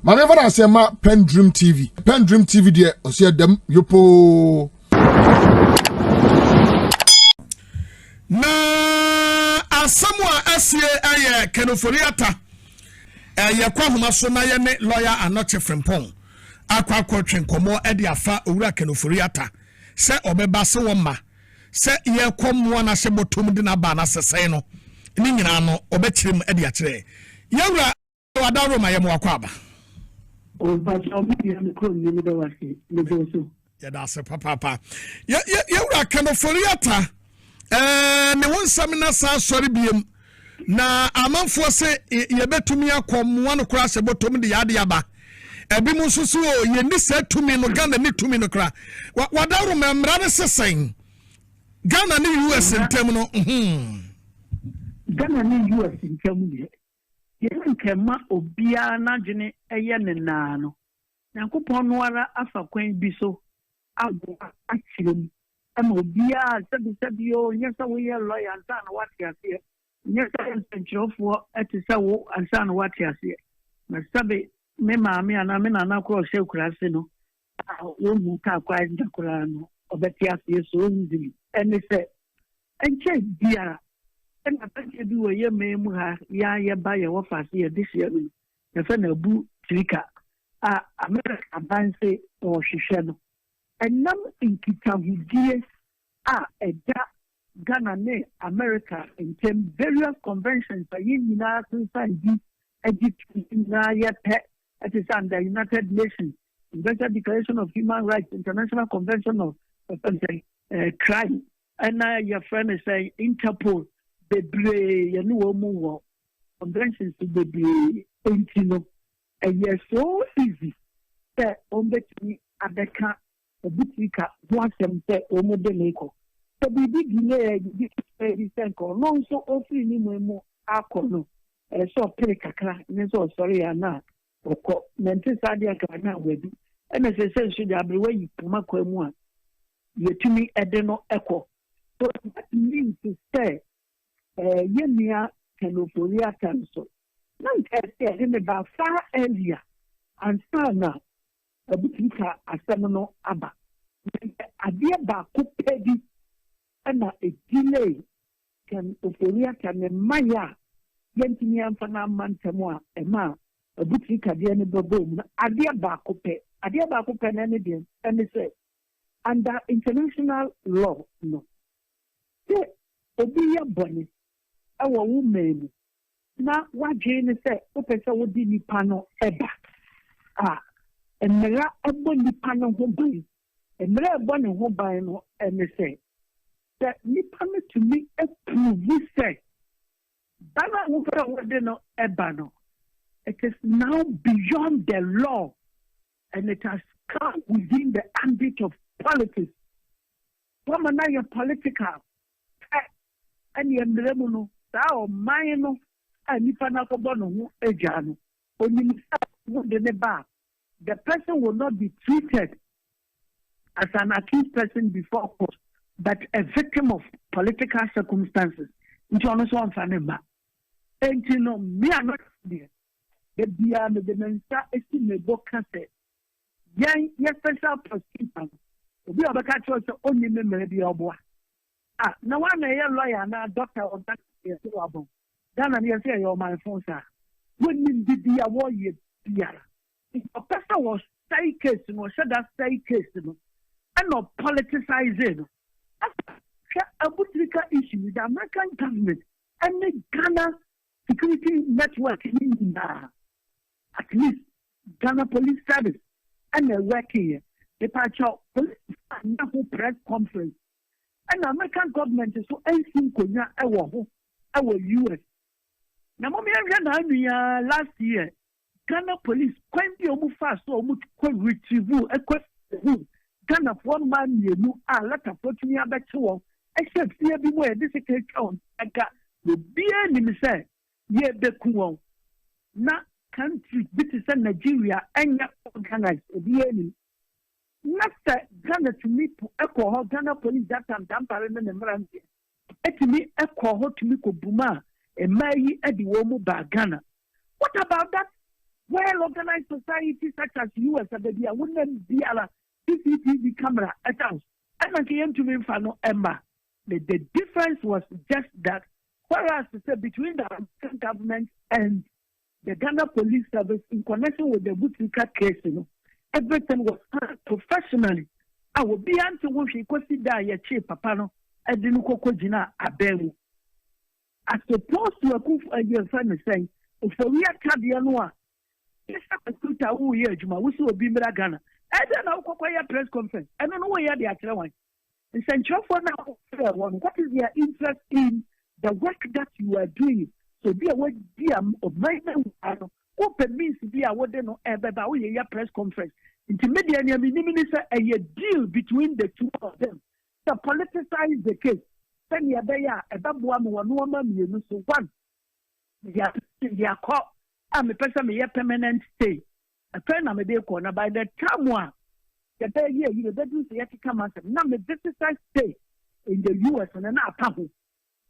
Mame fa say ma PENDREAM TV. PENDREAM TV de o se dem yopo. Na asamwa asie aye Ofori-Atta. Ye kwa homa so na ye ne lawyer Anokye Frimpong. Akwa kwotwe nkomo e de afa owura Ofori-Atta. Se obeba se wo ma. Se ye kwomwo na hye botom de na ba na sesai no. Ni nyina no obekirim e de akire. Yewura wadaro ma ye mo akwa aba. O ba jo mi ye ko ni me do wasi me do so. Ya da se papa. Yewura Ofori-Atta. Me won samina sa sori biem na amanfo se ye betumi akom wano kura se botom de yade yaba ebi mu susu o ye ni se tumi no Ghana ni tumi no kura wadaro memra ne sesen Ghana ni US ntem no Ghana ni US ntem ni ye nkema obia na dwene eye ne na no Nyankopon no ara afa kwan bi so abo akirem ama obia sabi o nyesa wo ye lawyer ansa na wate ase nyesa nchofo etisa wo ansa na wate ase na sabe me maami ana me na ko Sëcrët ase no wo mu ka kwa ndakura no obeti ase so nzili ene se enche bia ena peke bi wo ye memu ha ya ye ba ye wo fase ye disia no ye fe na bu trika America banse o hwehwe no enam inkitahudie eja Ghana ne America in term various conventions nyina sunsan na yet it is under United Nations Universal Declaration of Human Rights, International Convention of Crime, and your friend is saying Interpol bebre yanu omu conventions bebre entino and yes so easy that on between adeka obutika wasem se omode leko so bibi gile di senko no so ofri ni mu akono so pere kakra ni so sorry ana oko mente sadia ka na wedu ene se nsu di abrewa yi puma kwa mu a yetumi ede no eko so that means to say yemia Ofori-Atta so na nke se ba far earlier and sana abutika asem no aba adie ba ko pedi na a delay can Ofori-Atta ne maya yentini amfa na mantamo a ema abutika de ne bobom na adie ba ko pe na ne de ene say under international law no se obi ya boni awo women na waje ne say o pese wo di nipa no eba emera ebo nipa no ho ban emera ebo ne ho ban no ene say that nipa no to me approve say bana wo fere wo de no eba no it is now beyond the law and it has come within the ambit of politics woman na your political and your emera no sa o man no nipa na ko bo no ho eja no onim wo de ne ba the person will not be treated as an accused person before court, but a victim of political circumstances. Which honest one for them. And you know, me are not there. The beyond the mensa estimate book cassette. Yes, special prosecutor. We are the catch also only memory the oboa. No one a lawyer now doctor or that is able. Then I say your my phone, sir. Wouldn't be the award yet. If a person was stay case, said that stay case, and not politicizing. A political issue with the American government and the Ghana security network in at least Ghana Police Service and the working here. The police and press conference. And the American government is so anything our US. Now, last year. Ghana police when the omu fast so omu retrieve Ghana one man you let a fortune abeto except here be more this count aka the beer ni say ye beku na country bit say Nigeria enya organized beer ni na say Ghana to me echo Ghana police that time dampare na mranti etimi echo to me ko buma e mai e di wo mu ba Ghana. What about that well-organized society such as US, there wouldn't be a CCTV camera at house. And I came to me, Fano Emma. The difference was just that, whereas between the American government and the Ghana Police Service in connection with the Butika case, everything was done professionally. I will be answer when she consider your chief papano and the Nukokojina Abelu. As opposed to a coup for your friend saying, Ofori-Atta Dianoa, this is a who year, Juma, we will be Ghana. I don't know what press conference. I don't know where they are telling. The central for now, what is their interest in the work that you are doing? So be aware of my open means to be aware of a press conference. Intermediate minister a deal between the two of them. To politicize the case. Then you are a babuam or no man, so one. They are caught. I'm a person may permanent stay. A friend I'm a day corner by the time one. The day year, you know, do the come out. Now, the business stay in the US and an apple.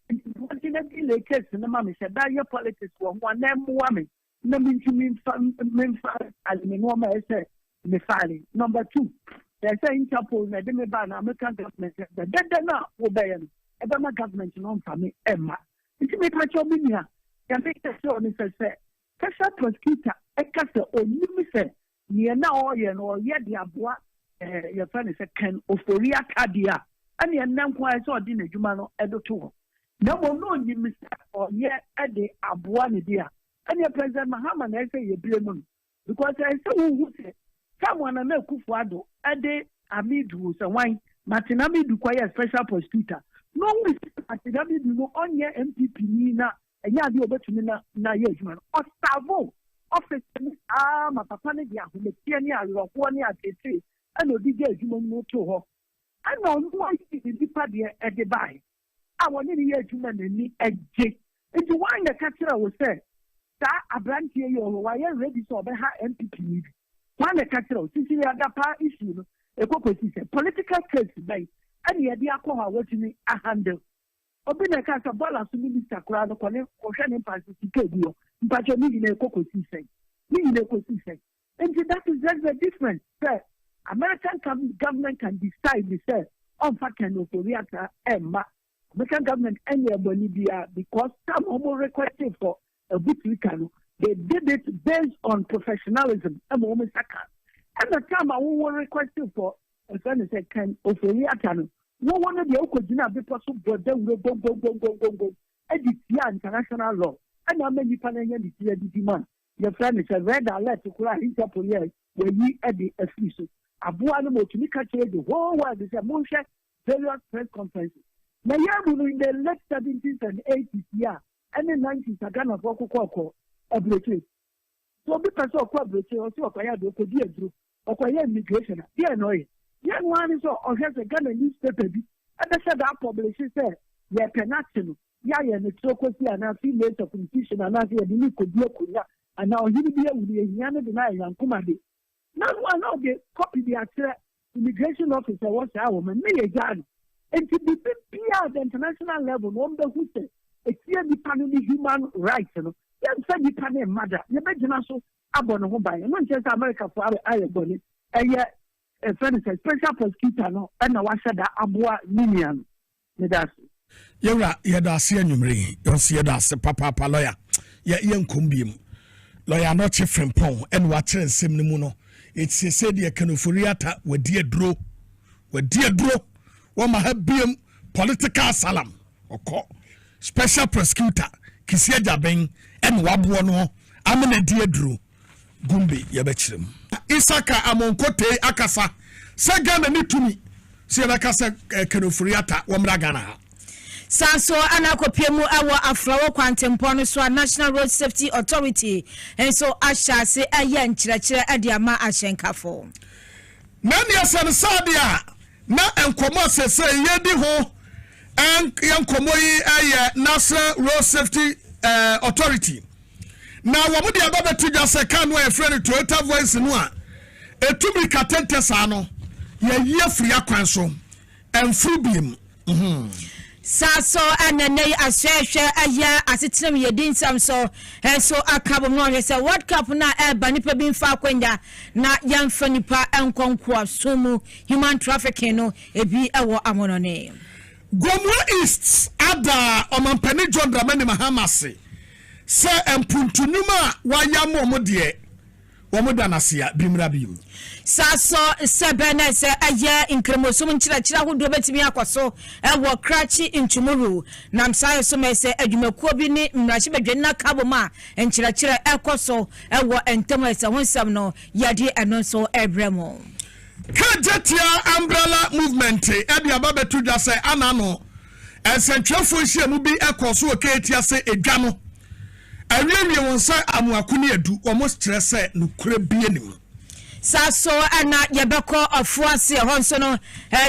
Unfortunately, the case, and the mommy said, that your politics were one name woman. No mean to mean as the woman said, me filing. Number two, they're saying Interpol, the Demiban, American government, the dead not obey Obama government, non for me, Emma. It's me, Pachominia. Can make the show, Mr. Say, special prosecutor, a castle, or you say, near now, or yet the abois, your friend is a Ken Ofori-Atta, and your name quite saw dinner, Jumano, Edo. No one you miss or yet at the abois, dear. And your President Muhammad, I say, you blame because I say, who say, someone I know Kufuado, Ade Amidu, so wine, Martinami require special prosecutor. No, Martinami do no on your MPP, Nina, and ya do better na yejman. Or Savo, office, my papa, who make Kenya, or 1 year, and no DJ, you know, to her. I know why you did the party at the buy. I want any year to me a J. It's why the catcher was said, that a branch here, why you're ready to obey her MPP. One the catcher, since you had that part issue, a political case today, and yet the alcohol watching a handle. Open a cast of balance to Minister Crowd or Shannon Passes to Kadio, but you're needing a cocoa season. And that is just the difference, sir. American government can decide, they say, on fucking Ofori-Atta and American government and your Bolivia because some homo requested for a Butika. They did it based on professionalism. And the time I won't requested for a friend said, can Ofori-Atta. No one of the Okojina be possible, but then we go. Edit international law. And I'm many panel the demand. Your friend is a red alert to cry Interpol where we edit a fish. Abuano to make the whole world is a motion, various press conferences. Now, in the late 70s and 80s, yeah, and the 90s, I got a vocal a breakage. So, because of corporate, also acquired the Kodia group, acquired immigration. Yeah, no, young one is or has a Ghana newspaper. And I said that publisher said, yeah, Penational, yeah, and it's so close and I feel late of competition and I feel the new Kodia, and now he will be able to Yana deny and Kumadi. Not one of the copy the immigration officer was our woman, me again. And to be PR at the international level, one the who said, a clear dependent human rights, you know, then said dependent mother, you imagine also abon home by not just America for our iron, and yet a friend is a special prosecutor, and I said that Abua Minian. Yera, Yadasi and Yumri, you'll see that's a papa lawyer, yet young Kumbium, lawyer Anokye Frimpong, and watcher and Simnimuno. It's a said the Ofori-Atta with dear draw, one have been political salam or special prosecutor, Kisia Jabeng, and Wabuano, Amene dear drew, Gumbi Yabechim. Isaka Amonkote Akasa, Sagana Nitumi, Siakasa Ofori-Atta, Wamragana. Sanso Anokye our Afro Quantum Ponoswa National Road Safety Authority, and so Asha say a young church at Yama Ashenkafo. Nanya Sadia, na enkomo say yedi ho and yankomoyi National Road Safety Authority. Now wamudi ababa tuja se kan we friend Toyota voice no a etumi katente sa no ye free akwan so emfru biem. Saso anene aswehwe aya asetrem yedin sam so so akabo no say World Cup na eba nipa bi mfa akwanya na yamfa nipa enkonko asomu human trafficking no ebi ewo amono ne Gomwa East ada omampani John Dramani Mahamase se empuntunuma wayamo modie womodanasea bimra bim Saso sebene se aya inkremosum nchira hodo betimi akoso ewo krachi intumuru na msayo so mese adwumakuo bi ni mrachi bedwenna kaboma nchira ekoso ewo entemese honsam no yade eno so ebremo Kajetia umbrella movement ebi ababetu dwa se anano esentwefo hia mu bi ekoso oketia se edwa no awiawie wonsa amuakuni edu almost stress nukure bi enim Saso ana yebeko ofuase honso no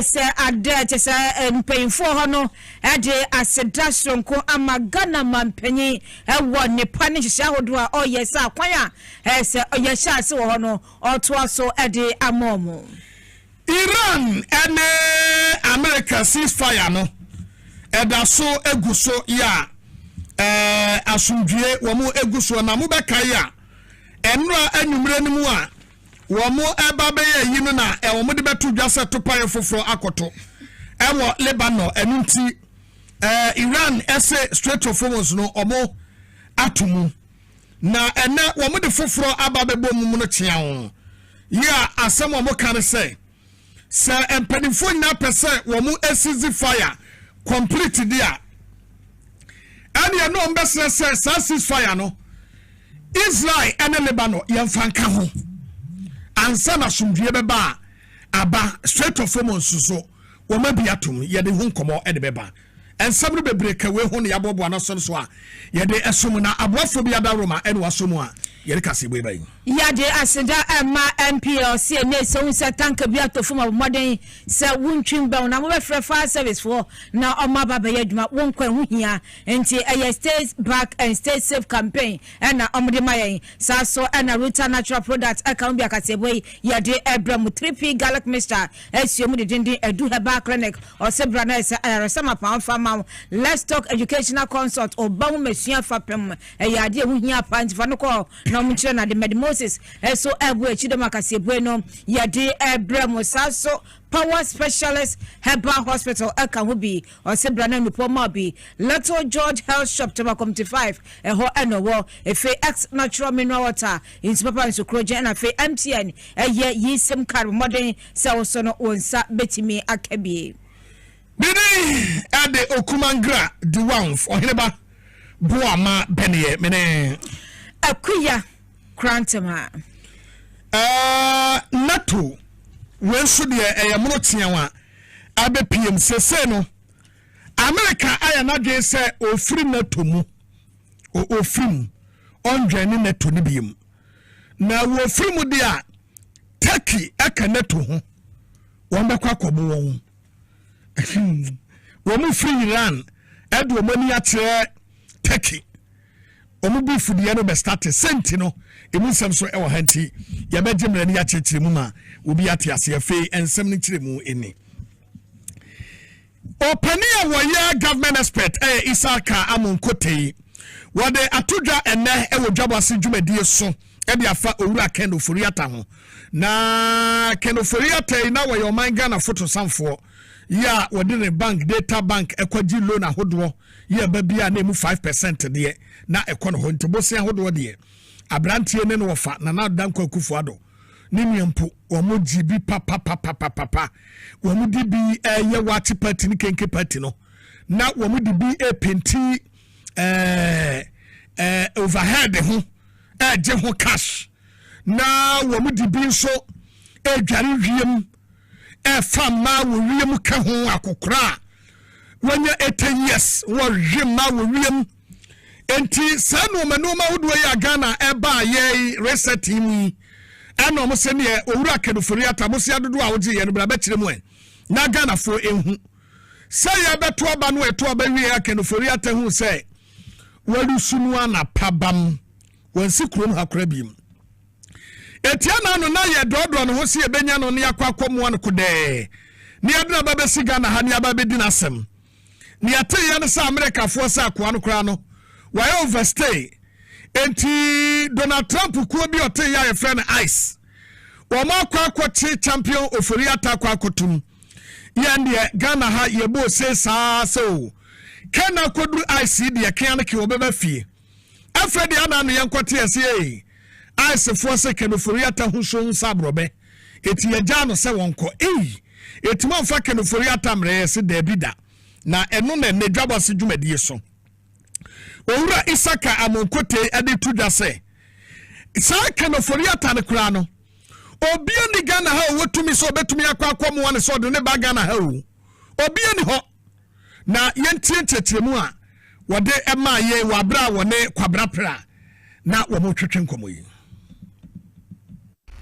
se ade te se mpanyfo ho no ade asedasronko amagana mampanyi ewo nipa ne hihya hodo a oyesa akwan a se oyesha ase wo ho no otoaso ade amomo Iran ene America ceasefire no edaso eguso ya asundue wo mu eguso na mu bekai a enra anwumre nimu a womo eba be ye yinu na womo de betu dwase topaye foforo akoto ewo Lebanon enunti Iran ese Strait of Hormuz no omo atumu na ene womo de foforo aba be bom mu no kyeawo ya asem womo kan se empanifo na pese womo esizi fire complete dia ania no mbese se ceasefire no Israel ene Lebanon yemfanka ho ansa na sumdue beba aba Strait of Hormuz so wo mabiatum ye de hu nkomo e de beba ensabru bebreka we hu ne yabobo na so so a ye de esum na aboafo bia da Roma ene wasomu a ye de kase boy bayi yade aseda ma MPLC ne so unsa tanka bia tofuma moden se wuntwim ba na mo be fire service for na oma baba ye adwuma wonkwa hu hia enti eye state back and state safe campaign na omde mayen saso na Ruta natural products account bia kase boy yade Abraham 3P Gallic Mixture esium de dindin edu heba clinic or sebra na se resama pa farm let's talk educational consult obawu mesua fapem yade hu hia pa enti fa no ko na omchire na de Moses eso ebu echidoma kasebweno yade Abraham saso power specialist herbal hospital akahubi or sebrana nupo mabi Little George Health Shop to 55 eho enowo efe X natural mineral water in papa in Sëcrët and efe MTN eye yisem card modern se so no onsa betimi akabi bini ade okumangra diwanf oheneba boama benye mene akuya Krantama NATO wenso de eyamono tiawa abe PM sese no America aya na dwe se ofiri NATO mu ofiri ondwani NATO ni biem na wo ofiri mu de a Turkey aka NATO ho won be kwakobo won wo mu free Iran edo omani akyere Turkey omubu fudie no be start senti no emusem so ewo hanti ya be jemre ne ya chechire mu ma obi ate ase afi ensem ne chire mu eni opania woya government expert Isaka Amonkote wode atodwa ene ewo dwabase dwumadie so e de afa owura Ken Ofori-Atta ho na Ken Ofori-Atta na wo yo man Ghana photo samfo ya wode ne bank data bank ekwaji loan ahodo ya babia na emu 5% de na ekono ho ntobosia ahodo de abrantie ne no wofa na danko akufo ado ni miempo omo GB papa omo di bi ye wachi party ni kenke party no na omo di bi penti overhead ho je ho cash na omo di bi so dware wiem fama wo wiem ka ho akokora wanya 10 years wo jema wo wiem enti sanu manoma wodo ya Ghana eba ye reset mi eno mo se ne owura Ken Ofori-Atta mo se adodo a woje ye no bra ba kire mu na Ghana fo ehu se ye beto aba no eto aba wi ya Ken Ofori-Atta hu se walu sunu ana pabam wansi krom hakora biem etiana no na ye dodo no ho se ye benya no ne yakwa akomo no kode ne aduna ba besi Ghana ha ne aba be dinasem ni ate ya ne sa America fo sa kwa no kra no why overstay enti Donald Trump ko bi ote ya ye friend ice wo ma kwa champion Ofori-Atta kwa kotum yande Ghana ha ye bo se sa so kana kodru ice de kan ke obeba fie afredi ana no yankote ese ice fo se ke Ofori-Atta hu so nsabrobe eti ye ja no se wonko eti man fa ke Ofori-Atta mre se da bida na eno na ne dwabase dwumadie so owura Isaka amonkote ade tudwa se sa ke Ofori-Atta ne kura no obi ani Ghana ha wotumi so betumi akwa mo wane so de ne ba Ghana ha o obi ani ho na yentie tetremu a wode ema ye wabra wone kwabra pra na wo mo twetwe nkomo yi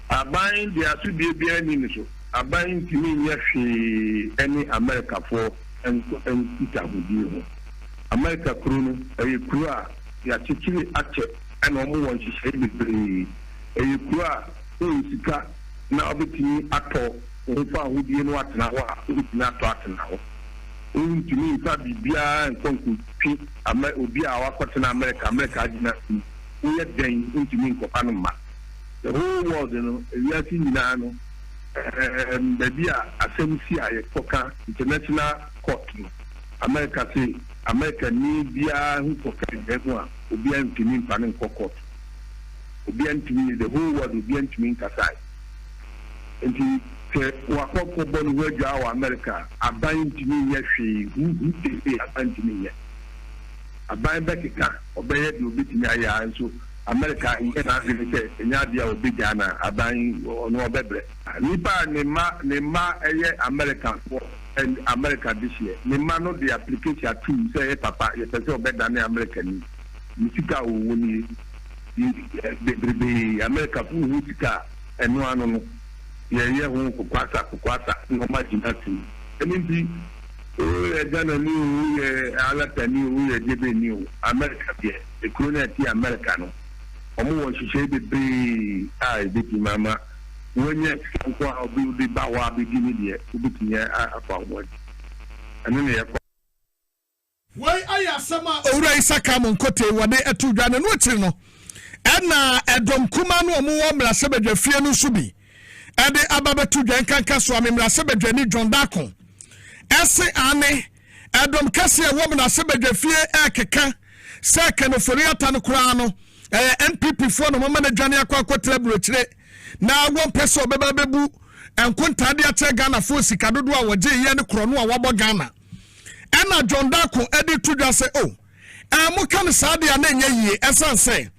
aban de asubie bia ni so aban timi nya hwe any America for en itahudi ho America kru no e kru a ya chichiri ache ana omo won hihye bebre e kru a sika na obetini ato ofa ahudie no atena ho a obetini ato atena ho ntumi fa bibia nkonku pi obi a wakotena America agina uye den ntumi nkopa no ma the whole world no we see nyina no baby a asemsi a yekoka international court no America say America ni bia nkoka ego a obi ntumi mpa ne court obi ntumi the whole world obi ntumi nkasai enti ke wakoko bonu weja wa America aban ntumi ye hwe hu tete aban ntumi ye aban bekika obeye de obi tumi aya nso America in na zile nya dia obi Ghana aban ono obebre nipa ne ma eye America for and America this year ne ma no the application to say papa ye pese obeda ne America ni misika wo ni de America fu misika eno ano no ye hu kukwasa no ma jinati embi o Ghana ni ye alata ni ye debe ni America be e krona ti America no omo won hihye bebre a ebiti mama wonye nko obi ba wa be gini de obitinya afa won ane ne yakọ wai aya sama owura Isaka monkote wode etudwa ne no tiri no ena edom kuma no omo wo mra sebedwa fie no so bi ede ababetudwa nkanka so amemra sebedwa ni John Dakon ese ane edom kase wo mra sebedwa fie ekeka se ke Ofori-Atta no kura no MPP for no mama na dwane akwakotra brochire na won peso beba bebu enkontade ate Ghana fo sika dodo a woje ye ne kro no a wabo Ghana ena John Dakon edi tudwa se o amuka ne saade a na nya yie esanse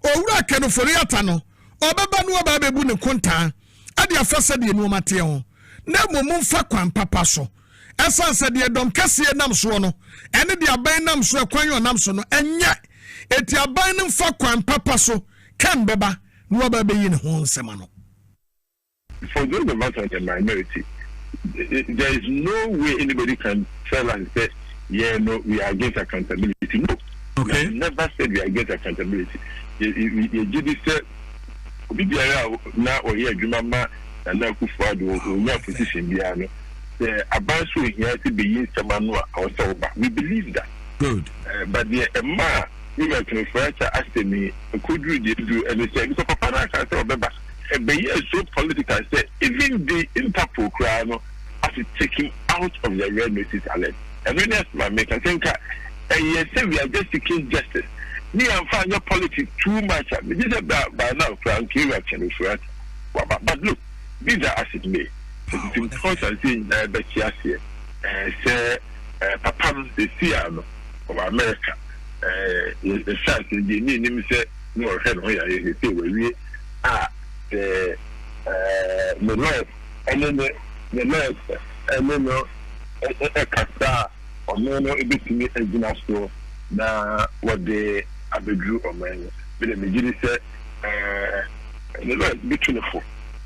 owura ke Ofori-Atta no obeba no oba bebu ne konta ade afese de no mate ho na momum fa kwan papa so esanse de dom kase nam so no ene de aban nam so kwan yo nam so no enye eti aban no fa kwan papa so kan beba no oba be yin ho nsema no. For those of us as a minority, there is no way anybody can tell us that no, we are against accountability. No. Okay. We have never said we are against accountability. You did say obi biara na oye adwuma ma na kufuado onya position biara no the aban so here to be yin nsema no a we believe that. Good. But the ma we are to refer to as me could you do and say so papa na ka say obeba be so political say even the Interpol crowd as it taking out of the red notice alert and when else my make I think yes say we are just seeking justice me and find your politics too much this is by now Frank reaction for but look these are as it may it's important saying that here say papa the CIO of America the chance the name say no head on here say we are the north and then the north and then a kasa or no ebitimi agina so na what the abedru or man but the majority say the north between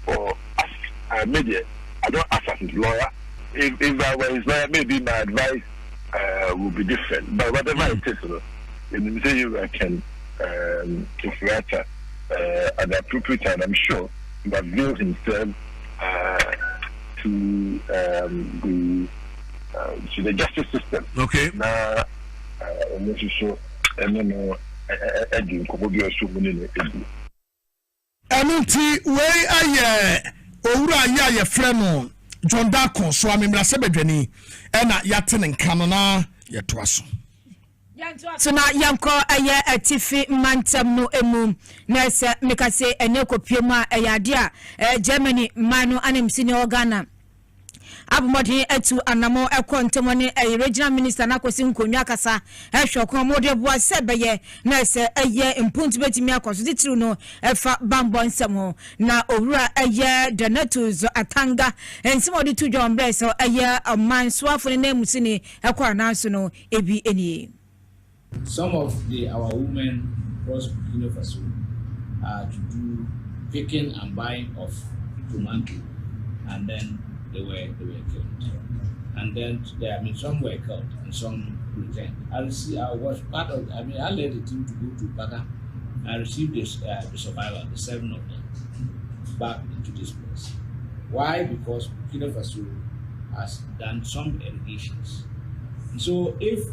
for us media I don't ask as a lawyer if I were his lawyer maybe my advice would be different but whatever it is you say you can Ofori-Atta at the appropriate time, I'm sure, he availed himself to the to the justice system. Okay. Now, so and then again, Kobobi so many. Anunti we aye owura aye freno John Darko so amemra sebedwani e na yatene nkan na yetoaso. So na yanko aye atifi mantam no emu na se mekase enekopiem a eyade a Germany manu anem senior Ghana abomodin etu anamo ekontemone regional minister na kwesi nkonwa kasa ehwekon mode boa sebeye na se eye impuntu betimi akoso titiru no efa bambo nsem na owura eye Donatus Atanga ensimode tu John Bless eye mansoafo ne musini ekwa nanso no ebi eni. Some of our women cross Burkina Faso to do picking and buying of tomato, and then they were killed. And then some were killed and some returned. I was part of. I led the team to go to Baka. I received the survivor, the 7 of them, back into this place. Why? Because Burkina Faso has done some irrigations. And so if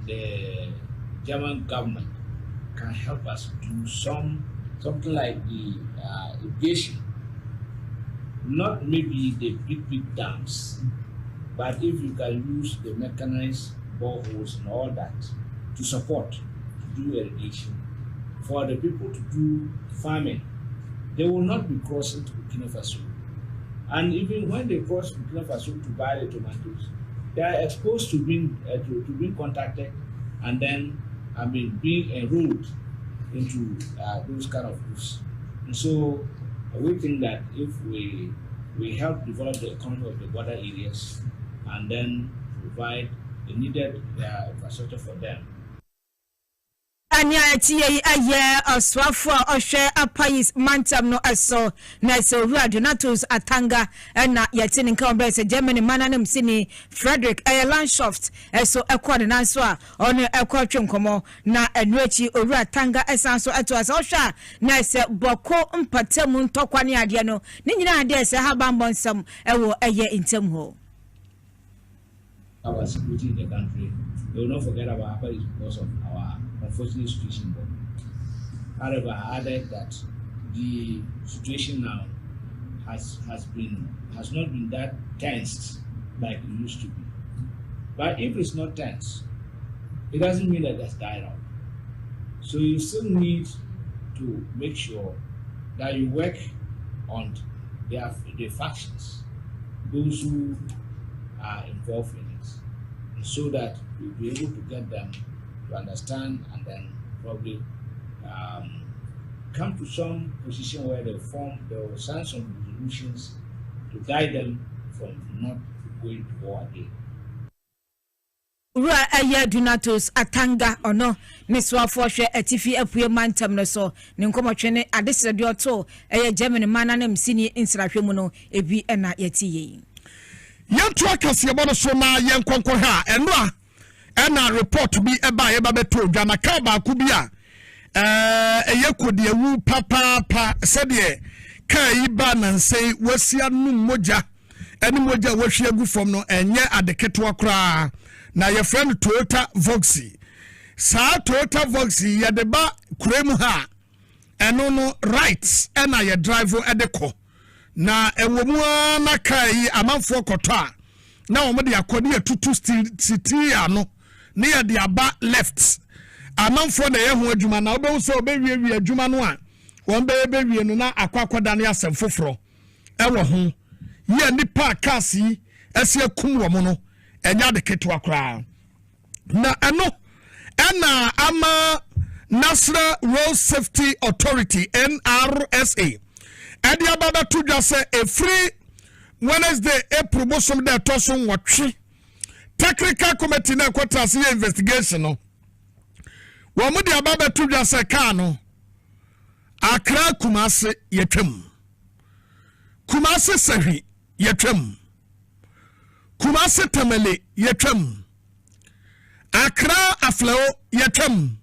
the German government can help us do something like the irrigation, not maybe the big dams, but if you can use the mechanized boreholes and all that to support, to do irrigation, for the people to do farming, they will not be crossing to Burkina Faso. And even when they cross Burkina Faso to buy the tomatoes, they are exposed to being contacted and then being enrolled into those kind of groups. And so we think that if we help develop the economy of the border areas and then provide the needed infrastructure for them. Anya etiye aye oswafo ohwe apais mantam no eso na so Donatus Atanga na yetini nka obrese Germany mananam sini Frederick Landschaft eso ekode nanso a ono ekotwe nkomo na enuachi owura Atanga esanso etoasa ohwa na se boko mpatamu ntokwane ade no ni nyina ade se habambo nsam ewo eye ntem ho. Our security in the country, we will not forget about Paris because of our unfortunate situation. However, I added that the situation now has not been that tense like it used to be. But if it's not tense, it doesn't mean that that's died out. So you still need to make sure that you work on the factions, those who are involved in it, so that we'll be able to get them to understand and then probably come to some position where they will sign some resolutions to guide them from not going to war again. Ura aya Donatus Atanga ono meswafo hwe atifi apue mantam no so ne nkomotwene adesede oto aya Germany mananam sini insrahwe mu no ebi na yetiye yantu akase bono so na yenkonko ha eno a na report bi eba ye ba beto dwa na ka ba ku bi a eyekodi ewu papa sede ka yi ba nansei wasia nu moja eni moja wahwe agu fom no enye adeketo akra na ye friend Toyota Voxy sa Toyota Voxy ye de ba kuremu ha eno no right ena ye drive edeko na ewomu na kai amanfo koto a na wo de akode atutu city ano ne ye de aba left amanfo na ye ho adwuma na obewu se obewie adwuma no a won bewie no na akwakoda ne asem foforo ewo ho ye nipa kasi ese akum wo mo no enya de keto akra na eno ena ama National Road Safety Authority NRSA edi ababa to just say a free Wednesday April bosom de toson watwe technical committee na kwata se investigation no wo mo de ababa to just say ka no Accra Kumasi yetwam Kumasi Sahi yetwam Kumasi Tamale yetwam Accra Aflao yetwam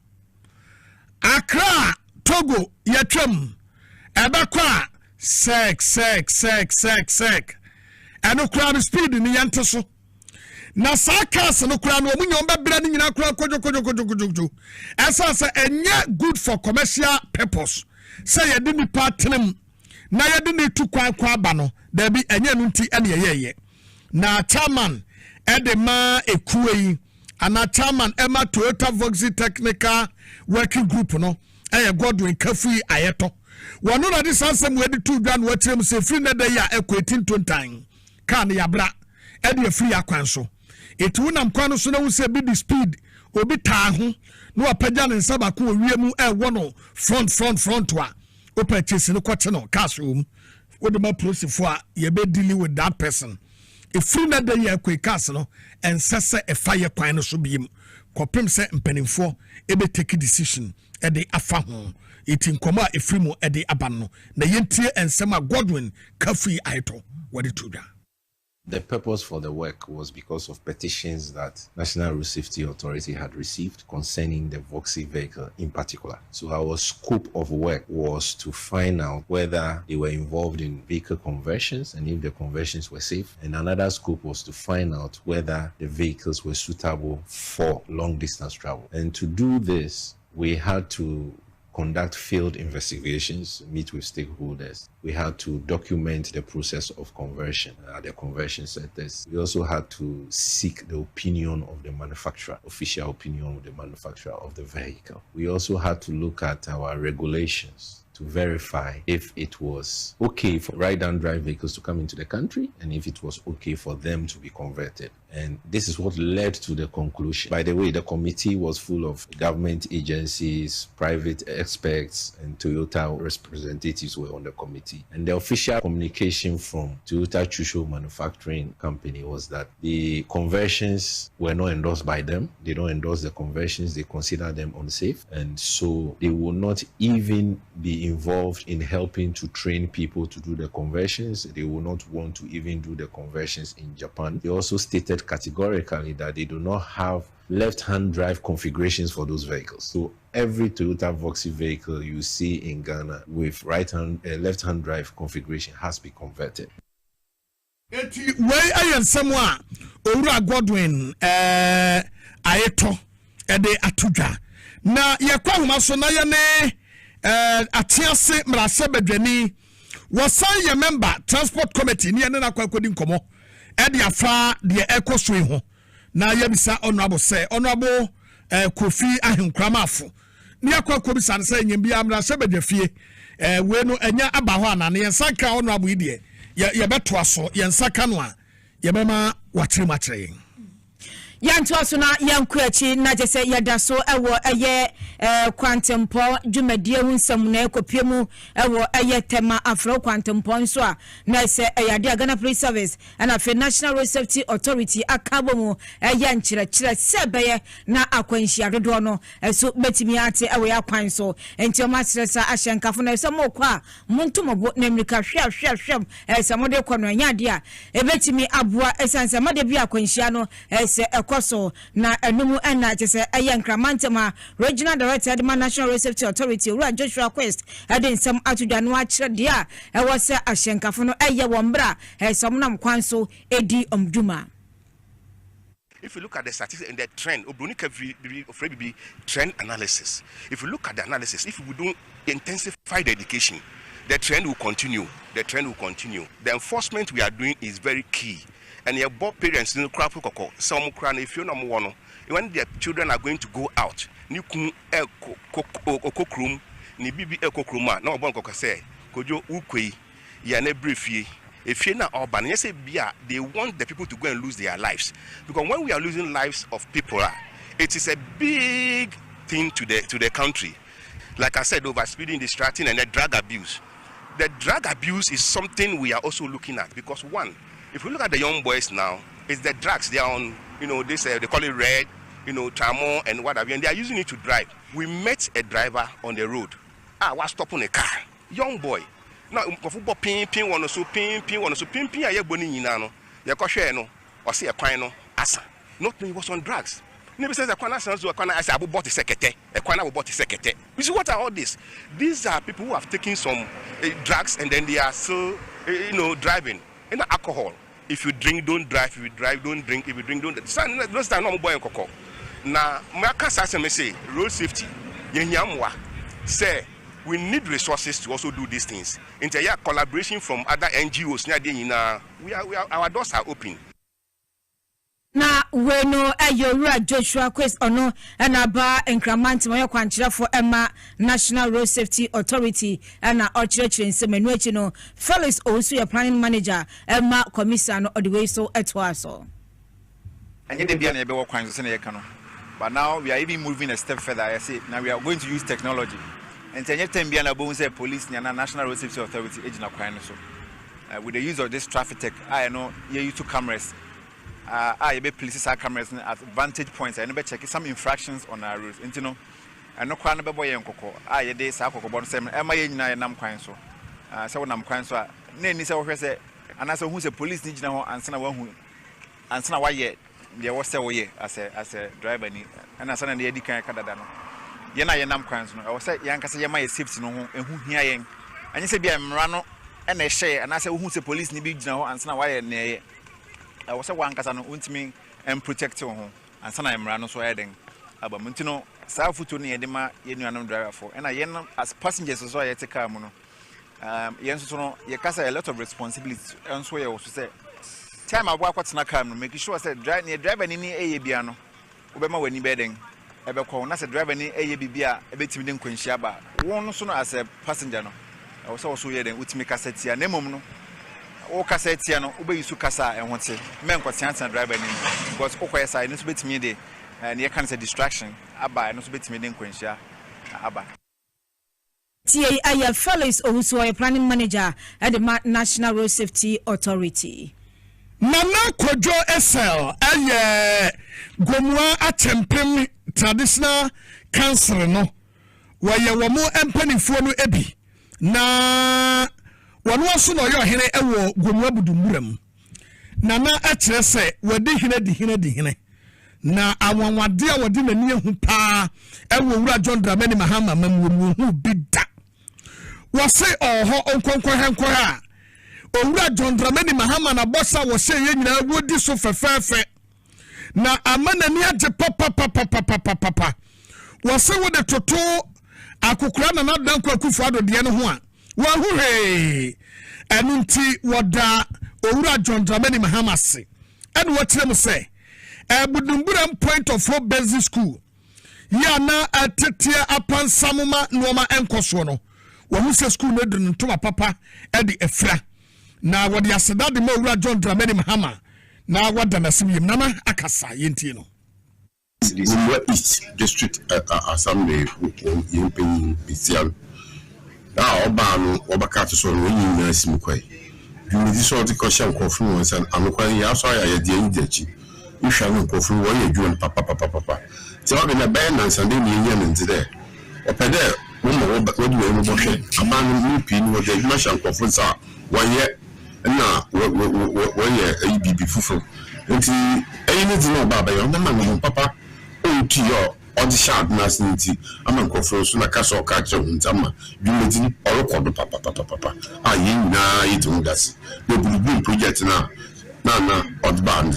Accra Togo yetwam Ebakwa sek and no crowd speed in the yantaso na saa cars no kura no omunyo mbebra ni nyina kura kojo esa enye good for commercial purpose say ye de nipa tenem na ye de ne tu kwa aba no da bi enye no nti ene yeye na chairman edema ekuei ana chairman Emma Toyota Voxy Technical Working Group no Godwin Kafui Ayeto wano na this ansem we de tu dwan watrem se free na da ya equating tontan kan ya bra e de free akwan so etu nam kwan so na wo se bi the speed obi taa ho no apagya ne nsa ba ko wiem wo no front wa o purchase no kwache no cash wo de ma process a ye be dealing with that person if free na da ya equate no ensese e fire kwan no so biem kopem se mpanimfo e be take decision e de afa ho etin koma efrimu e de aba no na yentie ensema Godwin Kafui Ayeto what it tuda. The purpose for the work was because of petitions that National Road Safety Authority had received concerning the Voxy vehicle in particular. So our scope of work was to find out whether they were involved in vehicle conversions and if the conversions were safe. And another scope was to find out whether the vehicles were suitable for long distance travel. And to do this, we had to conduct field investigations, meet with stakeholders. We had to document the process of conversion at the conversion centers. We also had to seek the opinion of the manufacturer, official opinion of the manufacturer of the vehicle. We also had to look at our regulations to verify if it was okay for ride-and drive vehicles to come into the country and if it was okay for them to be converted. And this is what led to the conclusion. By the way, the committee was full of government agencies, private experts, and Toyota representatives were on the committee. And the official communication from Toyota Chusho Manufacturing Company was that the conversions were not endorsed by them. They don't endorse the conversions. They consider them unsafe. And so they will not even be involved in helping to train people to do the conversions. They will not want to even do the conversions in Japan. They also stated categorically that they do not have left-hand drive configurations for those vehicles. So every Toyota Voxy vehicle you see in Ghana with left-hand drive configuration has to be converted. Eti wey ayen semwa Owura Godwin Ayeto ede atudwa na yekwa homa so na ye ne atiase mrase badwani wasan ye member transport committee ni ene na kwakodi nkomo e de afa de ekoso ho na yebisa honorable say honorable Kofi Ahenkwamafo ni akwakodi san say nyembia mrase badwafie we no enya aba ho ana ne yensanka honorable ide ye beto aso yensaka no a ye bema wakyere makyere yanto aso na yankwachi na je se yeda so ewo eye kwantempo dwumadie hunsam na ekopiemu ewo eye tema afro kwantempo nso a na se eyade Ghana Police Service and afi National Road Safety Authority akabo mu eye nkyerɛkyerɛ sebeye na akwanhia dodo no so betimi ate ewo yakwan so enti o matresa ahyenkafo na so mokɔ a montomobo na Amerika hwehwehwem samode kɔ no anyade a ebetimi aboa esanse made bi akwanhia no se koso na enumu ena chese eyankramantema regional director of National Road Safety Authority Owura Joshua Quest ade nsam atudwa no akire de a ewo se ahyenkafo no eye wombra somnam kwanso edi omduma. If you look at the statistics and the trend, trend analysis. If you look at the analysis, if we don't intensify the education, the trend will continue. The trend will continue. The enforcement we are doing is very key. And your both parents in crap some crown if you know one when their children are going to go out, you can cook room, ni bibi ekokroma, no bonko say, kojo ukwe, ya ne briefy. If you're not urban, you say they want the people to go and lose their lives. Because when we are losing lives of people, it is a big thing to the country. Like I said, overspeeding, distracting, and the drug abuse. The drug abuse is something we are also looking at because one, if we look at the young boys now, it's the drugs. They are on, this they call it red, tramo and whatever, and they are using it to drive. We met a driver on the road. Was stopping a car, young boy. Now, football pin one so pin aye boni nyina no. Share no, or say a quino asa. Not knowing he was on drugs. Never says a quana sounds to a quana as I bought a secretary, a quana bought a secretary. You see what are all this? These are people who have taken some drugs and then they are still, driving in alcohol. if you drink, don't drive. If you drive, don't drink. If you drink, don't. Those are not boy and cocoa. Now, my cousin say road safety. Say we need resources to also do these things. Entire collaboration from other NGOs. Our doors are open. Na weno ayora Joshua Quest ono na ba increment moyo kwanchira for Emma National Road Safety Authority na ochire nsem echi no Felix also your planning manager Emma commissioner no odwe so etwaso anye de bia na ebe wo kwan so na ye kano but now we are even moving a step further. I say now we are going to use technology and anye tem bia na bo say police na National Road Safety Authority ejina kwan so with the use of this traffic tech I know you use two cameras. I be places our cameras at vantage points. I never check some infractions on our roads. You know, I know quite a boy and cocoa. I day Sako about 7. Am I in Nam Quine so? So Nam Quine so. Nay, say, and I saw who's a police need now and son one who and son why yet there was a way as a driver and I son the Eddie Canadano. Yena Nam Quine so. I was say, Yankasa Yama safety no and who hearing. And you say, be a Mrano and a share and I say, who's a police need now and son why near. I was a one casano ultimate and protect your home, and son I am rano so heading. About Montino, South Futuni Edema, Yenuanum driver for, and I yen as passengers so I take a mono. Yensuno, Yakasa a lot of responsibilities, and so I also say, time I walk what's not come, making sure I said, drive any a piano, Obama when you bedding, ever call, as a driver any a bibia, a bit timid in Quinshaba, one sooner as a passenger. I was also here then, which make us set here, Nemono. O kasetiano ube yusu kasa and want to men kwa chance and driver because okwa side no bit me dey and you can say distraction aba no bit me dey kwensha aba tie aya Felix also a planning manager at the National Road Safety Authority. Nana Kojo SL aye gomwa atempem traditional council no waye womo empanifo no ebi na wanu aso no yo hene ewo gomwa budumuram na na akire se wadi hene di hene na awanwade a wadi nani ehu pa ewo wura John Dramani Mahama mamwo hu bida wase oho onkonkwo henko ha owura John Dramani Mahama na bossa wo se ye nyina wodi so fefefe na amana ni age papa wase wo de toto akukura na nadanko akufo adode ne ho a wahuhe enunti wada owura John Dramani Mahama se and what them say budumburam point of hope basic school ya na atetia apan samuma noma enkoso no wo se school no dun ntoma papa e de efra na wode aseda de owura John Dramani Mahama na wada nasim nana akasa yenti no East District Assembly in Bisian. Now, Obano, Obakato, so when you know Simquay. You need this sort of question confluence and Anokye, also I had the Indian. You shall not go through what you do and papa. So I've been a band and Sunday Union today. Up there, what do you want a man new pin what the national conference are 1 year and now 1 year a BB fufu. Until anything about the man, papa, oh, to your. On the sharp nationality, I'm a conference on a castle catcher in Tama. You mean all called papa. I you don't guess. The blue project now. Nana, odd band.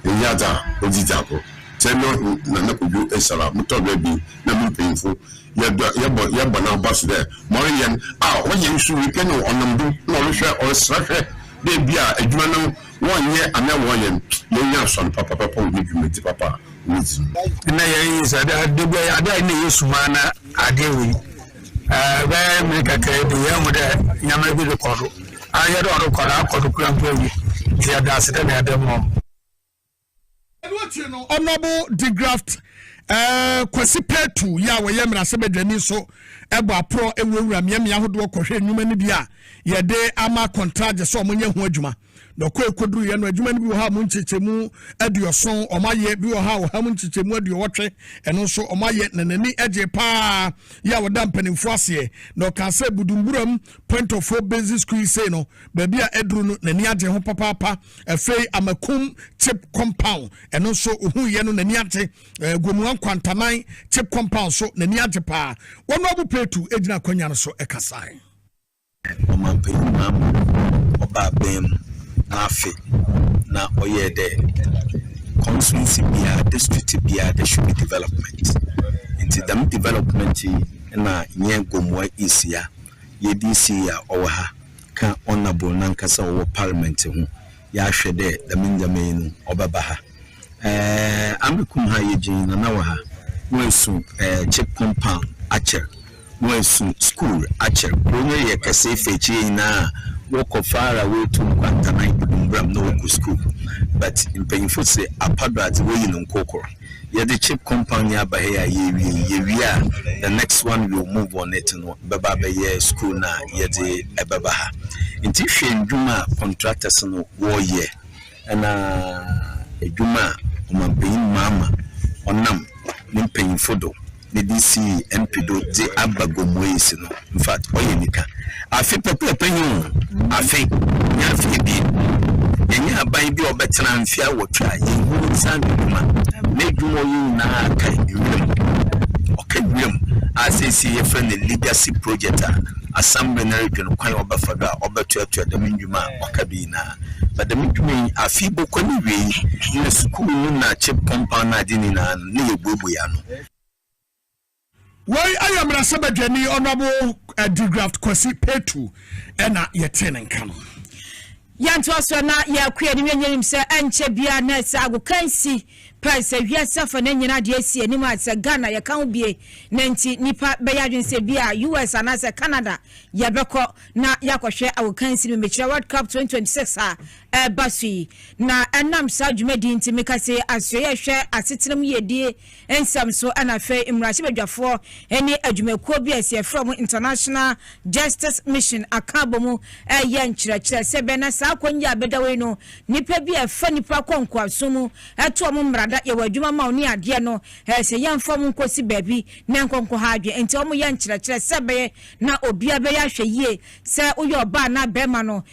In Yada, Odidapo. Tell no, Nana could do a salad, motor baby, never painful. Yabba bus there. Morian, when you should repent on them, no share or structure. They be a juvenile 1 year and then 1 year. Young son, papa, will give you with papa. Na ya is ada ni yusumana adewi ba me kakra de yamu de nyama bi rekodo aye do rekodo akodo kurampo ti ada asede na ada mom honorable Degraft kwasi petu ya we yemra sebedani so ebo apro ewura miamia hodo kohwe nyuma ni bia ye de ama contract so omonye hu adwuma no ko ekoduru ye no adwuma ni bi wo ha mu nchechemu aduoson omaye bi wo ha mu nchechemu aduowotwe eno so omaye nanani eje pa ya woda mpanimfo ase no ka se budumburam point of hope basic school say no ba bia eduru no nani age ho papa afei amakum chip compound eno so ohu ye no nani age gomuan kwantanan chip compound so nani age pa wono abu petu ejina kwanya no so ekasai Oba bem na fe na oye de constituency bia district bia there should be development. Into them development na nye gomwa isia ye DC ya owaha ka honorable nankasa owo parliament hu ya hwede the minjamenu obabaha amikum ha yejin na waha wesu chip compound acher wesu school acher onye ye kase fechi na walk far away to Kwantana Bram no school but in painful say apadra the way in Kokoro. Yeah, the chip compound ya bahaya ye the next one will move on it no baba ye school na ye de ebabaha. Inti hwe ndwuma contractors no wo ye na edwuma umabin mama onam ni painful do the DC MP do de abagomoyisi no in fact oyenika afi pepe yu afi nya afi bi enya aban bi obetena mfia wotwa yehu sanduma na dwumo yu na kai okadwem asesi ye friend legacy project assembly region kwan obafada obetuatua de ndwuma okabina but the ndwuma afi bokoni we ni school na chip compound na dini na ne yebubu ya no. Why I am Rasabajani honorable Digraft Kwasi Petu ena yetenen kano. Yanto na ya kwani menyenim se enche bia na sago kansi price hia safa na nyina de asie ni ma se Ghana ya kan bie na nti nipa be yadwen se bia US and as Canada ya beko na yakohwe awo kansi me mechira World Cup 2026 basui na enam sa dwumadi nti meka se asoye hwe asetenam yedie ensam so ana fe imrachi badwafo eni adwumakuo bia se from International Justice Mission akabomu ye nkyerɛkyerɛ se be na sa akwanya bedawe no nipa bia fa nipa kwankwa somu eto mo mrada ye wadwuma ma oni ade no se yemfa mo nkosi baabi na nkonko ha adwe enti omo ye nkyerɛkyerɛ se be na obia be ya hwe yie se uyo oba na bema no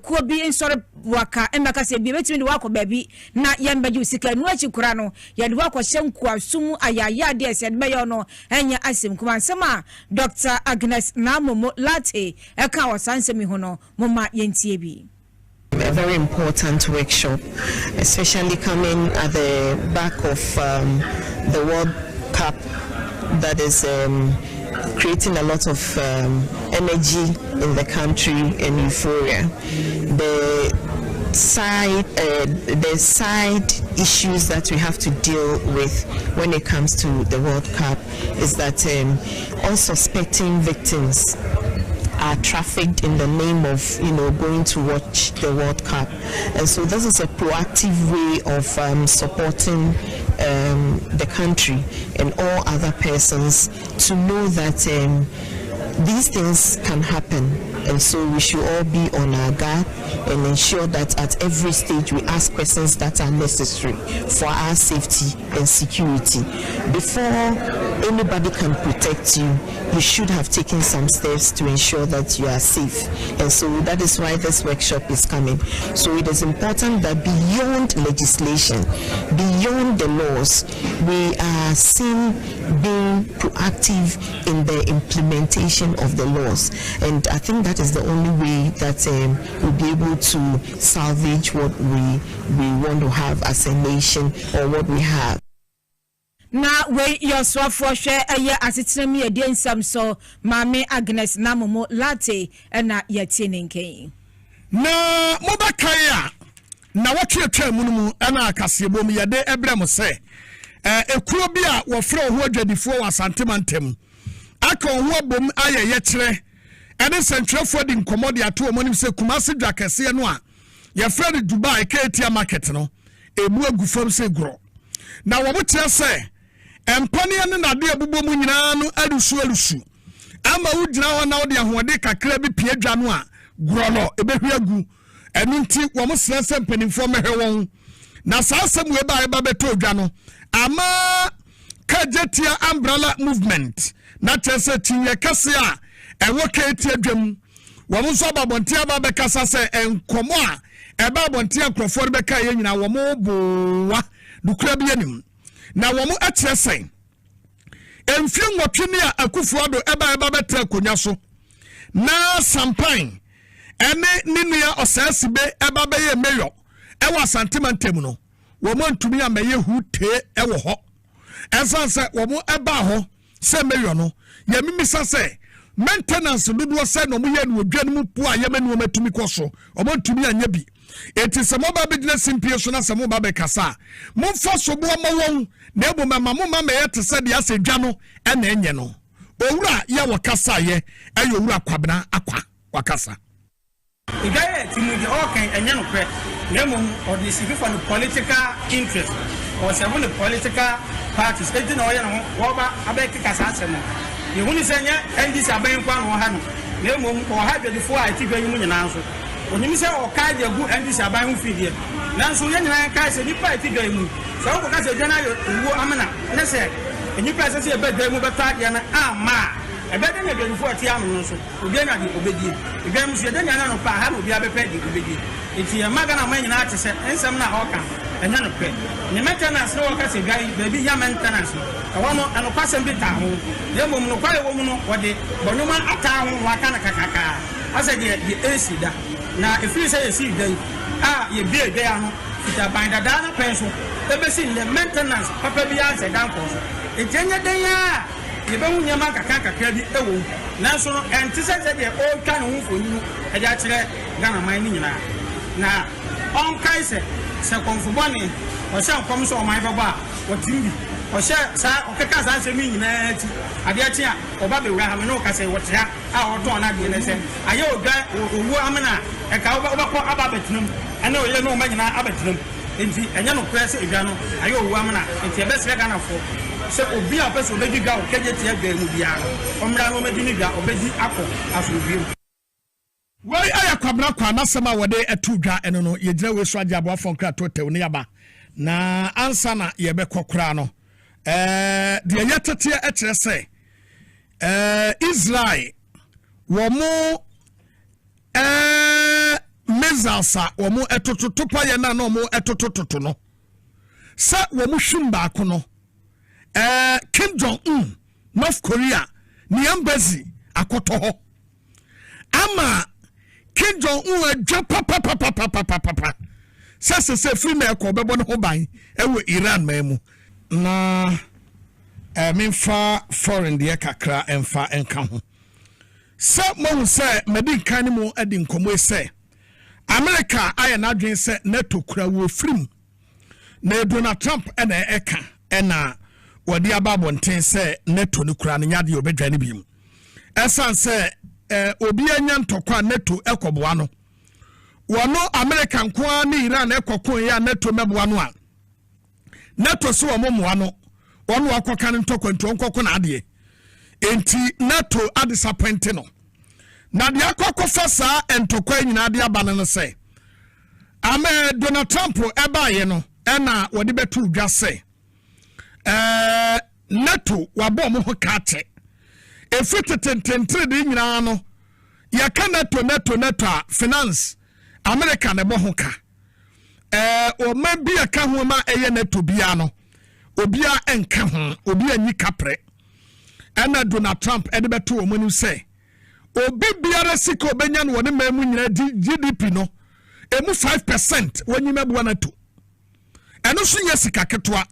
kuo bi nsore waka emaka se bi betimi de wako baabi na yembaji usika nu achi kura no ye de wako hyenku asumu ayaya de se de be yo no enya asim kuma nsema Dr. Agnes Namomo Latte eka wasansemi ho no moma yentie bi. A very important workshop, especially coming at the back of the World Cup that is creating a lot of energy in the country and euphoria. The side issues that we have to deal with when it comes to the World Cup is that unsuspecting victims are trafficked in the name of going to watch the World Cup, and so this is a proactive way of supporting the country and all other persons to know that these things can happen, and so we should all be on our guard and ensure that at every stage we ask questions that are necessary for our safety and security. Before anybody can protect you, you should have taken some steps to ensure that you are safe, and so that is why this workshop is coming. So it is important that beyond legislation, beyond the laws, we are seen being proactive in the implementation of the laws, and I think that is the only way that we'll be able to salvage what we want to have as a nation, or what we have. Na we yoswa for share eye asetenam ye de nsam so Mame Agnes Namomo Latte na yetine nken na mobakai a na wotwetwa munum na akasebom ye de ebrem se ekuro bi a wofre ho adwadifo wasantemantam aka ho bom ayeye kire ene sentwefo di nkomodi ato omonim se Kumasi dwakese no a ye frɛ Dubai Ketia market no emu agufam se gro na wo botia se empane ne nade abubo mu nyina no alusu ama wugina ho na wo de ahode kakra bi pie dwa no a gro no ebehwe agu enu nti wo mo sese mpanimfo mehwe won na saasem we ba beto dwa no ama kajetia umbrella movement na tese tinye kase a ewo Ketia dwam wo mo so babontia ba bekasa se enkomo a eba bontia krofo beka ye nyina wo mo bowa dukura bi anim na wo mo atresen emfie nwotwe a akufuado eba betra konya so na sampan ene ninua osasibe eba be ye mayor ewa santimentem no wo mo ntumi amaye hute ewo ho esan se wo mo eba ho se meyo no ye mimisa se maintenance dodo se no mo ye no odwa no mu pu a ye manu matumi koso o mo ntumi anya bi enti se mo ba bedina simpie so na se mo ba be kasa mo fa so bo mo won na ebo mama mo mama ye te se de asedwa no e na enye no owura ye wo kasa ye ayo owura kwabena akwa wakasa Igaya Timothy Okan and Yanokre, Lemon or the civil for the political interest or several political parties. They didn't know Waba Abeki Kassan. You only say, and this Abayan or Han, Lemon or Hybrid before I take a union answer. When you say, or Kai, the good and this Abayan figure. Now, so young and Kai said, you pay figure. So, because a general Amana, let's say, and you pass a better move attack and ma. I better than before Tiamus, again I obey. Again, she then I know how to be a petty obey. It's a magana man artist and some now and none of pay. The maintenance no as a guy, baby young maintenance. I want to pass a bit down. The woman, no quite a woman, what they, but no man at town, Wakana Kaka. I said, the AC that. Now, if you say a seed day, you be a day, it's a binder down a pencil. The best in the maintenance, Papa be answered down for it's any day. You don't know Maka Credit, National anticipated the old kind of for you, and that's Ghana mining now. On Kaiser, second for one, or shall come so my baba, or TV, or shall Okakas answer me in Adiatia, or Baby Rahamanoka say what's that, our torn again. I owe that Amana, a cow Ababetum, I know you know Magna Abatum, and Yano Press, I owe Wamana, and the best Gana for. So obi a person obi ga okeje tie ga mu bia omra no medini ga obedi akọ asubiem wai aya kwabra kwa na sema wode etudwa eno no yegire we so agya abo fon kra to tew ne yaba na ansa na ye be kokora no de yatete e kire se Israel wo mo mezalsa wo mo etototopa ye na no mo etotototo no sa wo mo hwumba ko no Kim Jong-un, North Korea, ni embassy akoto ho. Ama Kim Jong-un papa. Se free me ko bebo no ho ban ewo Iran memu. Na memfa foreign de kakra emfa enka ho. Se mo se medin kan mu adi nkomo se America aye na adwen se NATO kura wo frim. Na Donald Trump ena eka ena wadi ababonten se NATO ni kura ne nyade obedwane biim esan se obi anya ntokwa NATO ekoboa no wono American kwa ni Iran ekokon ya NATO meboa no a NATO so wo momoa no wono akoka ne ntokwa ntu onkoko na ade enti NATO adisappoint no na de akoko fasa entokwa nyina ade abane no se Donald Trump eba ye no ena wadi betu dwa se NATO wabo mo hokate efitetententre de nyina no ya ka NATO finance America ne bo hoka o ma bi ya ka ho ma eye NATO bia no obia enka ho obia nyi kapre ana Donald Trump ede beto o manu se obi biara sika obenya no woni mamu nyina GDP no emu 5% wonyi mabu NATO eno so yesika ketwa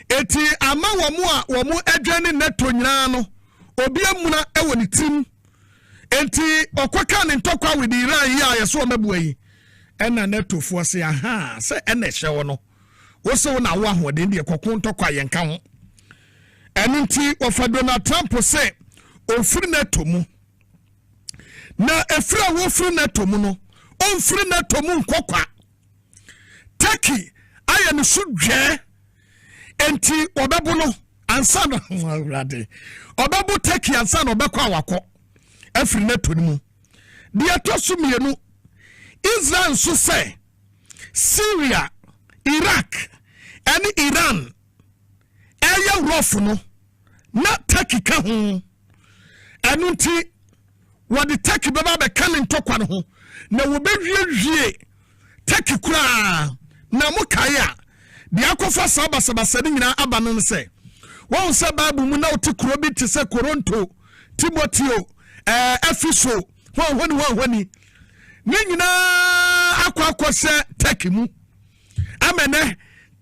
eti ama womu adwane NATO nyina no obi amuna ewo ni tim enti okwaka ne ntokwa with Iran ya yeso mabu yi ena NATO fo se aha se ena hye wo no wo se wo na wo ahode de kokon ntokwa yenka ho enti ofa Donald Trump se ofiri NATO mu na efira wo firi NATO mu no onfiri NATO mu nkokwa Turkey aya ne sudwe enti obebu no ansa no awrade obebu Turkey ansa no obekọ awakọ afiri NATO ni mu de atosu mienu Israel so say Syria Iraq and Iran aya rough no na Turkey ka ho anunti wadi Turkey baba be kan ntokwa no ho na wo bewie Turkey kura na mukaya de akofa sabasa de nyina aba no se won se Bible mu na otikuro bi te se Koronto Timoteo Efeso won ni nyina akwa se Turkey mu amene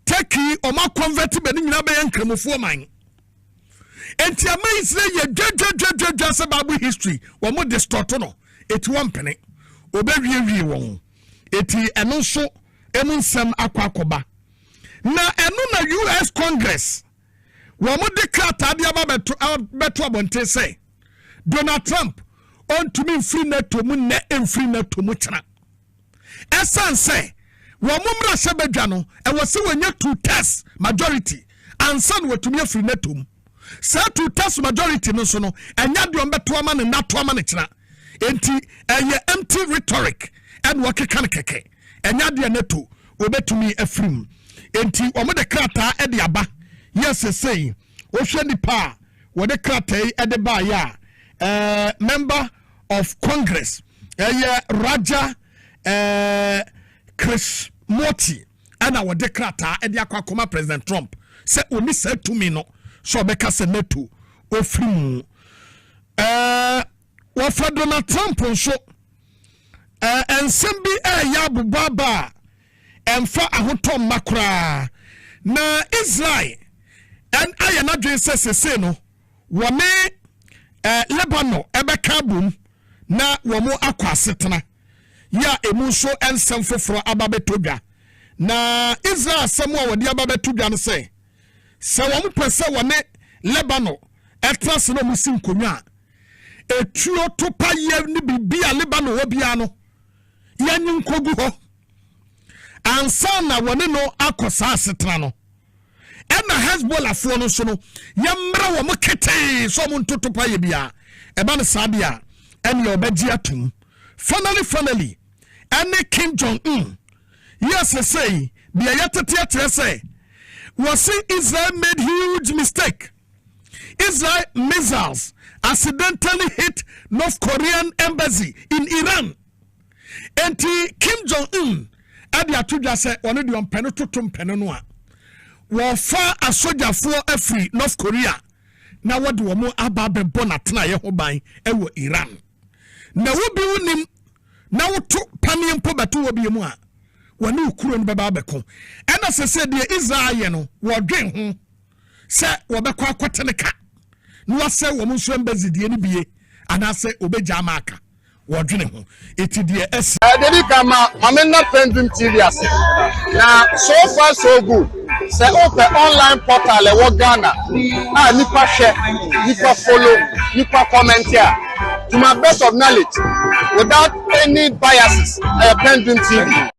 Turkey oma convert be ni nyina be yankramofo man enti amazing ye dwa se Bible history wo mo distort no eti won pene obewie won eti eno so emu nsem akwakoba na eno na US Congress wo mo declare ade aba beto abonte say Donald Trump on to me free net to mu ne free net to mu chana esan say wo mo mra sebedwa no e wo se wonya 2/3 majority ansan wo to me free net to mu say 2/3 majority no so no enya de on beto ama ne nato ama ne chana enti eye empty rhetoric and wo keka ne keke enya de neto obetumi afrim enti wo mo de krata e de aba yes say wo hwe ni pa wo de krata e de ba ya member of Congress Raja Chris Moti and our decrata and the President Trump said only said to me no so beka se neto ofrimu what for Donald Trump so and sembi ya bubaba and for ahotom makra na Israel and I am not just say no wame Lebanon ebeka bum na womo akwa setena ya emu so ensem foforo ababetodwa na Israel semwa wodi ababetodwa no se womo pese wone Lebanon etras no musim konwa etuo to paye ni bibia Lebanon wobia no yanyin kogu ho ansa na wone no akosa setena no ena Hezbollah fo no so no yamra wo mo kete so mo ntotopa ye bia eba ne sadia ene obaji atum finally ene Kim Jong-un yes say bia yatete say was Israel made huge mistake. Israel missiles accidentally hit North Korean embassy in Iran. And Kim Jong-un adi atuja say one di on peno totom peno no a wo fa asoja fo afri North Korea na wode wo mo aba be bonatna ye ho ban e wo Iran na wo bi wonim na wo to panem po beto wo bi mu a wone ukuro no beba beko ena sese de Israel ye no wo dwen ho se wo bekọ akoteneka no wase wo mo so embassy de ni bie ana se obeja amaka wo dwen ho eti de es Dedi kama amena Pendream TV ase na so far so good. Say open online portal e wo Ghana nipa share nipa follow nipa comment here to my best of knowledge without any biases Pendream TV